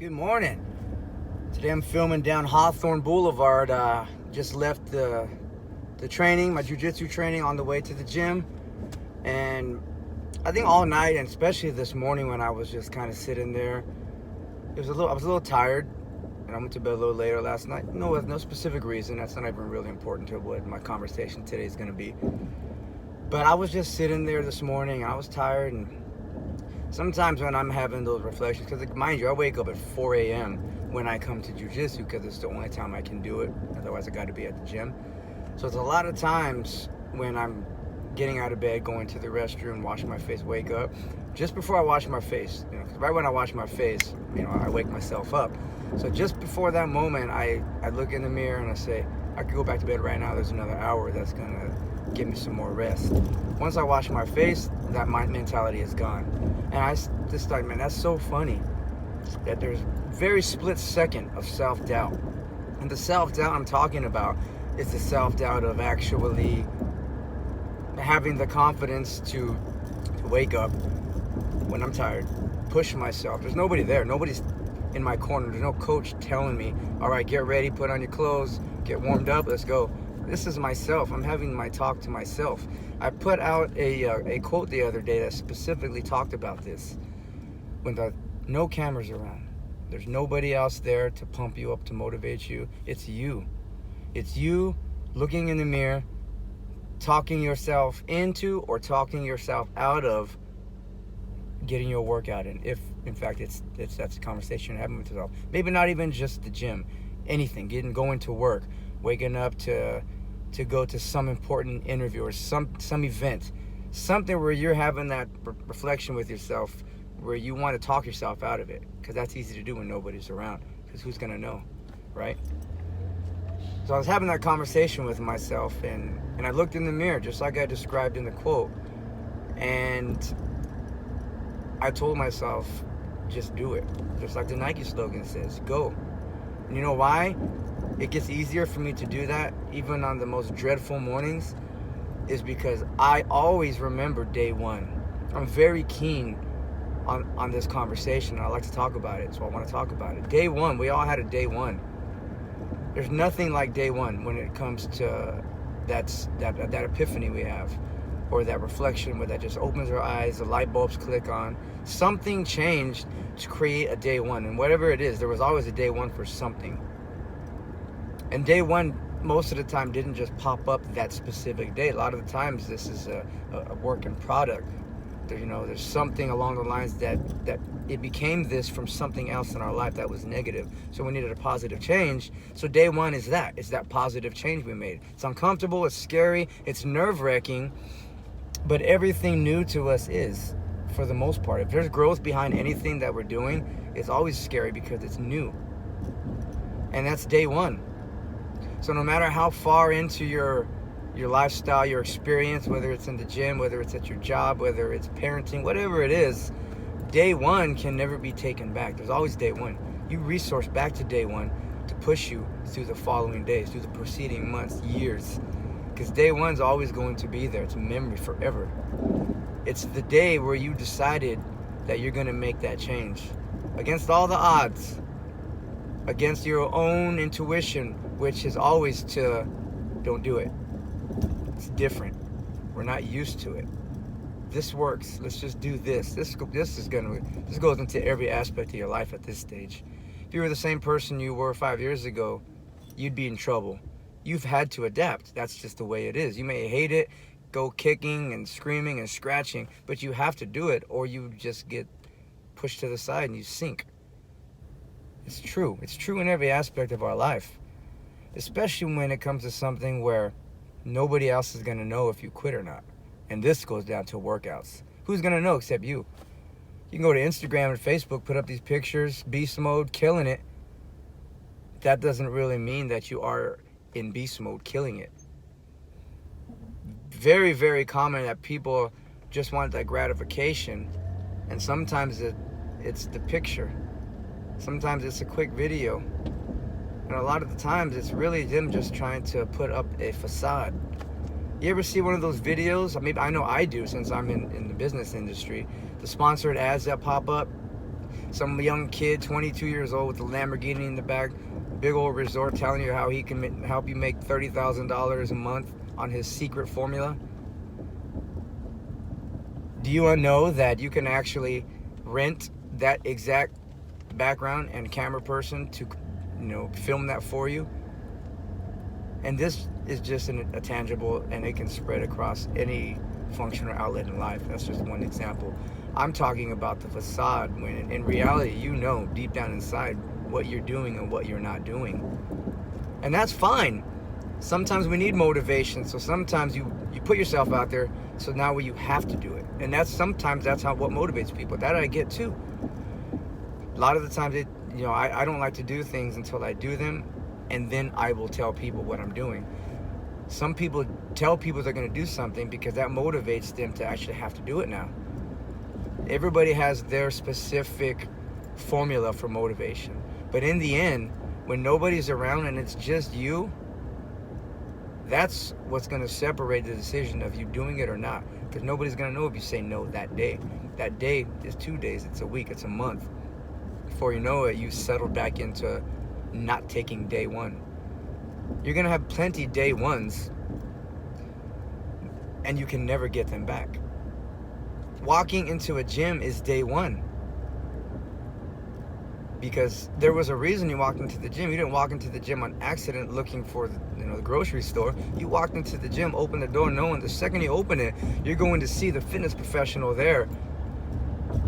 Good morning. Today I'm filming down Hawthorne Boulevard. Just left the training, my jiu-jitsu training, on the way to the gym. And I think all night, and especially this morning when I was just kind of sitting there, I was a little tired, and I went to bed a little later last night. No specific reason. That's not even really important to what my conversation today is going to be. But I was just sitting there this morning, and I was tired, and sometimes when I'm having those reflections, because mind you, I wake up at 4 a.m. when I come to jiu-jitsu because it's the only time I can do it. Otherwise, I got to be at the gym. So it's a lot of times when I'm getting out of bed, going to the restroom, washing my face, wake up. Just before I wash my face, 'cause right when I wash my face, I wake myself up. So just before that moment, I look in the mirror and I say, I could go back to bed right now. There's another hour that's going to give me some more rest. Once I wash my face, that my mentality is gone. And I just thought, man, that's so funny that there's very split second of self-doubt. And the self-doubt I'm talking about is the self-doubt of actually having the confidence to wake up when I'm tired, push myself. There's nobody there. Nobody's in my corner. There's no coach telling me, all right, get ready, put on your clothes, get warmed up, let's go. This is myself. I'm having my talk to myself. I put out a quote the other day that specifically talked about this. When no cameras around, there's nobody else there to pump you up, to motivate you. It's you. It's you looking in the mirror, talking yourself into or talking yourself out of getting your workout in. If in fact that's a conversation you're having with yourself. Maybe not even just the gym, anything. Going to work, waking up to go to some important interview or some event, something where you're having that reflection with yourself, where you want to talk yourself out of it, because that's easy to do when nobody's around, because who's going to know, right? So I was having that conversation with myself, and I looked in the mirror, just like I described in the quote, and I told myself, just do it. Just like the Nike slogan says, go. And you know why it gets easier for me to do that, even on the most dreadful mornings, is because I always remember day one. I'm very keen on this conversation. I like to talk about it, so I want to talk about it. Day one, we all had a day one. There's nothing like day one when it comes to that epiphany we have, or that reflection where that just opens our eyes, the light bulbs click on. Something changed to create a day one, and whatever it is, there was always a day one for something. And day one, most of the time, didn't just pop up that specific day. A lot of the times, this is a work in product. There's something along the lines that it became this from something else in our life that was negative. So we needed a positive change. So day one is that. It's that positive change we made. It's uncomfortable, it's scary, it's nerve-wracking, but everything new to us is, for the most part. If there's growth behind anything that we're doing, it's always scary because it's new. And that's day one. So no matter how far into your lifestyle, your experience, whether it's in the gym, whether it's at your job, whether it's parenting, whatever it is, day one can never be taken back. There's always day one. You resource back to day one to push you through the following days, through the preceding months, years. Because day one's always going to be there. It's a memory forever. It's the day where you decided that you're going to make that change. Against all the odds. Against your own intuition, which is always to don't do it. It's different. We're not used to it. This works. Let's just do this. This goes into every aspect of your life at this stage. If you were the same person you were 5 years ago, you'd be in trouble. You've had to adapt. That's just the way it is. You may hate it, go kicking and screaming and scratching, but you have to do it, or you just get pushed to the side and you sink. It's true. It's true in every aspect of our life, especially when it comes to something where nobody else is going to know if you quit or not. And this goes down to workouts. Who's going to know except you? You can go to Instagram and Facebook, put up these pictures, beast mode, killing it. That doesn't really mean that you are in beast mode, killing it. Very, very common that people just want that gratification. And sometimes it's the picture. Sometimes it's a quick video. And a lot of the times it's really them just trying to put up a facade. You ever see one of those videos? I know I do, since I'm in the business industry. The sponsored ads that pop up. some young kid, 22 years old, with a Lamborghini in the back, big old resort, telling you how he can help you make $30,000 a month on his secret formula. Do you know that you can actually rent that exact background and camera person to, film that for you? And this is just a tangible, and it can spread across any function or outlet in life. That's just one example. I'm talking about the facade, when in reality, deep down inside what you're doing and what you're not doing. And that's fine. Sometimes we need motivation, so sometimes you put yourself out there, so now you have to do it. And that's what motivates people. That I get too. A lot of the times, I don't like to do things until I do them, and then I will tell people what I'm doing. Some people tell people they're going to do something because that motivates them to actually have to do it now. Everybody has their specific formula for motivation. But in the end, when nobody's around and it's just you, that's what's going to separate the decision of you doing it or not. Because nobody's going to know if you say no that day. That day is 2 days, it's a week, it's a month. Before you know it, you settled back into not taking day one. You're going to have plenty day ones, and you can never get them back. Walking into a gym is day one. Because there was a reason you walked into the gym. You didn't walk into the gym on accident looking for the grocery store. You walked into the gym, opened the door, knowing the second you open it, you're going to see the fitness professional there.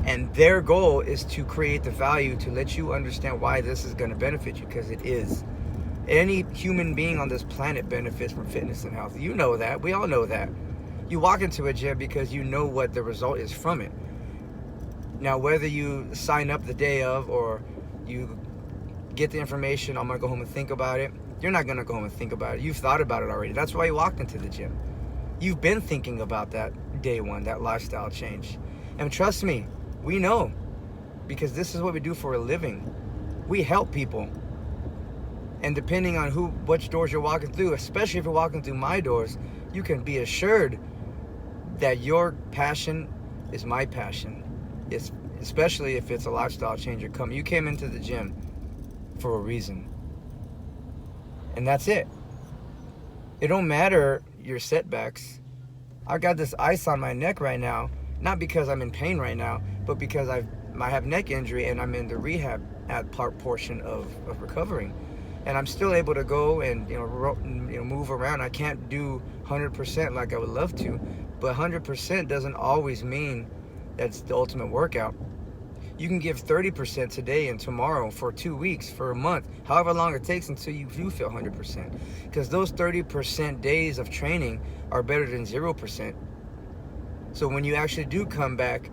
And their goal is to create the value to let you understand why this is going to benefit you, because it is. Any human being on this planet benefits from fitness and health. You know that. We all know that. You walk into a gym because you know what the result is from it. Now, whether you sign up the day of or you get the information, I'm going to go home and think about it. You're not going to go home and think about it. You've thought about it already. That's why you walked into the gym. You've been thinking about that day one, that lifestyle change. And trust me, we know, because this is what we do for a living. We help people. And depending on which doors you're walking through, especially if you're walking through my doors, you can be assured that your passion is my passion. Especially if it's a lifestyle changer. You came into the gym for a reason. And that's it. It don't matter your setbacks. I got this ice on my neck right now, not because I'm in pain right now, but because I have neck injury and I'm in the rehab portion of recovering. And I'm still able to go and move around. I can't do 100% like I would love to, but 100% doesn't always mean that's the ultimate workout. You can give 30% today and tomorrow for 2 weeks, for a month, however long it takes until you do feel 100%. Because those 30% days of training are better than 0%. So when you actually do come back,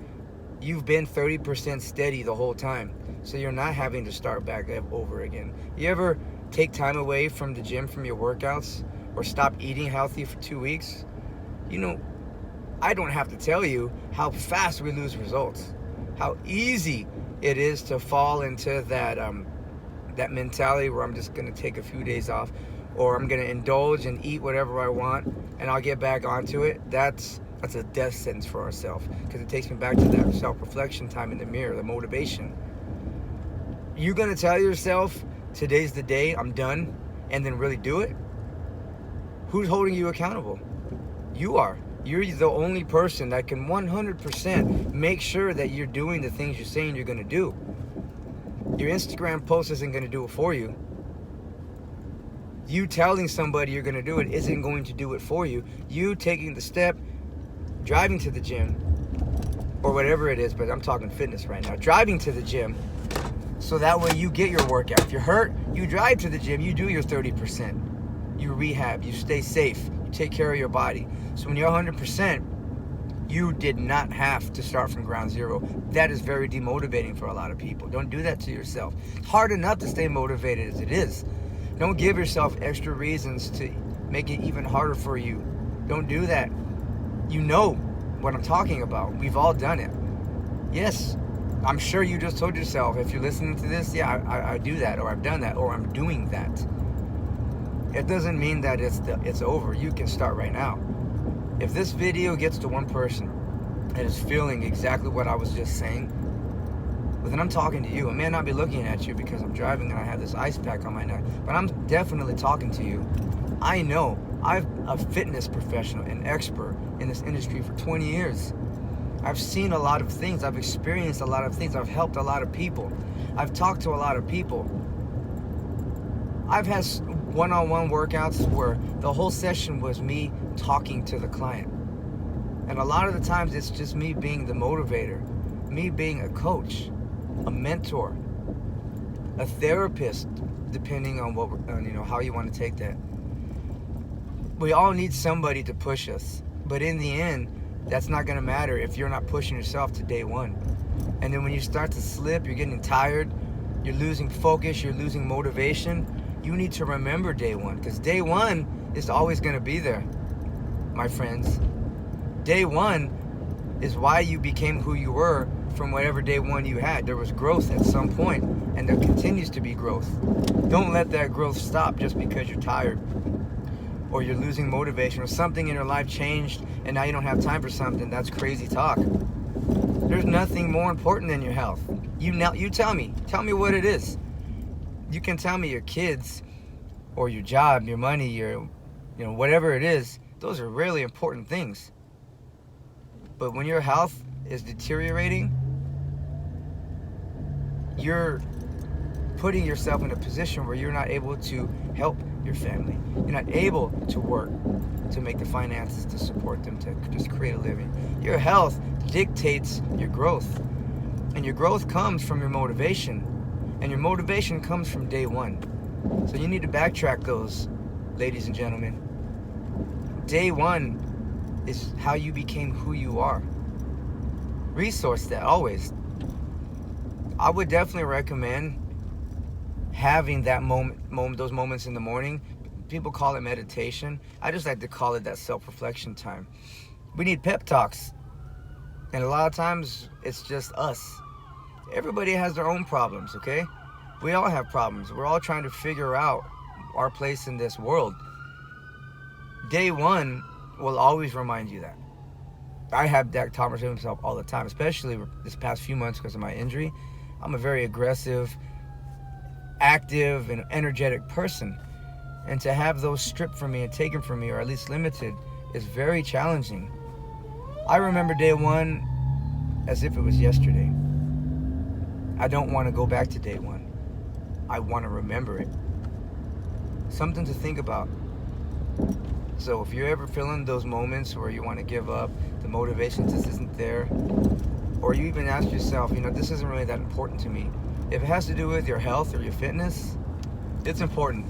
you've been 30% steady the whole time. So you're not having to start back over again. You ever take time away from the gym, from your workouts, or stop eating healthy for 2 weeks? I don't have to tell you how fast we lose results. How easy it is to fall into that mentality where I'm just going to take a few days off, or I'm going to indulge and eat whatever I want, and I'll get back onto it. That's a death sentence for ourselves, because it takes me back to that self-reflection time in the mirror, the motivation. You're going to tell yourself, today's the day, I'm done, and then really do it? Who's holding you accountable? You are. You're the only person that can 100% make sure that you're doing the things you're saying you're going to do. Your Instagram post isn't going to do it for you. You telling somebody you're going to do it isn't going to do it for you. You taking the step, driving to the gym, or whatever it is, but I'm talking fitness right now. Driving to the gym, so that way you get your workout. If you're hurt, you drive to the gym, you do your 30%. You rehab, you stay safe, you take care of your body. So when you're 100%, you did not have to start from ground zero. That is very demotivating for a lot of people. Don't do that to yourself. It's hard enough to stay motivated as it is. Don't give yourself extra reasons to make it even harder for you. Don't do that. You know what I'm talking about. We've all done it. Yes, I'm sure you just told yourself, if you're listening to this, yeah, I do that, or I've done that, or I'm doing that. It doesn't mean that it's over. You can start right now. If this video gets to one person that is feeling exactly what I was just saying, But then I'm talking to you. I may not be looking at you because I'm driving and I have this ice pack on my neck, but I'm definitely talking to you. I know. I'm a fitness professional, an expert in this industry for 20 years. I've seen a lot of things. I've experienced a lot of things. I've helped a lot of people. I've talked to a lot of people. I've had one-on-one workouts where the whole session was me talking to the client. And a lot of the times it's just me being the motivator, me being a coach, a mentor, a therapist, depending on how you want to take that. We all need somebody to push us. But in the end, that's not going to matter if you're not pushing yourself to day one. And then when you start to slip, you're getting tired, you're losing focus, you're losing motivation, you need to remember day one, because day one is always going to be there, my friends. Day one is why you became who you were from whatever day one you had. There was growth at some point, and there continues to be growth. Don't let that growth stop just because you're tired or you're losing motivation or something in your life changed and now you don't have time for something. That's crazy talk. There's nothing more important than your health. You tell me what it is. You can tell me your kids or your job, your money, your whatever it is. Those are really important things. But when your health is deteriorating, you're putting yourself in a position where you're not able to help your family. You're not able to work to make the finances to support them, to just create a living. Your health dictates your growth. And your growth comes from your motivation. And your motivation comes from day one. So you need to backtrack those, ladies and gentlemen. Day one is how you became who you are. Resource that always. I would definitely recommend having that those moments in the morning. People call it meditation. I just like to call it that self-reflection time. We need pep talks. And a lot of times it's just us. Everybody has their own problems, okay? We all have problems. We're all trying to figure out our place in this world. Day one will always remind you that. I have that conversation with myself all the time, especially this past few months because of my injury. I'm a very aggressive, active, and energetic person. And to have those stripped from me and taken from me, or at least limited, is very challenging. I remember day one as if it was yesterday. I don't want to go back to day one. I want to remember it. Something to think about. So if you're ever feeling those moments where you want to give up, the motivation just isn't there, or you even ask yourself, this isn't really that important to me. If it has to do with your health or your fitness, it's important.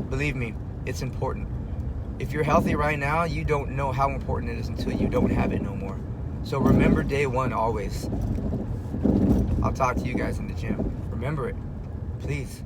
Believe me, it's important. If you're healthy right now, you don't know how important it is until you don't have it no more. So remember day one always. I'll talk to you guys in the gym. Remember it, please.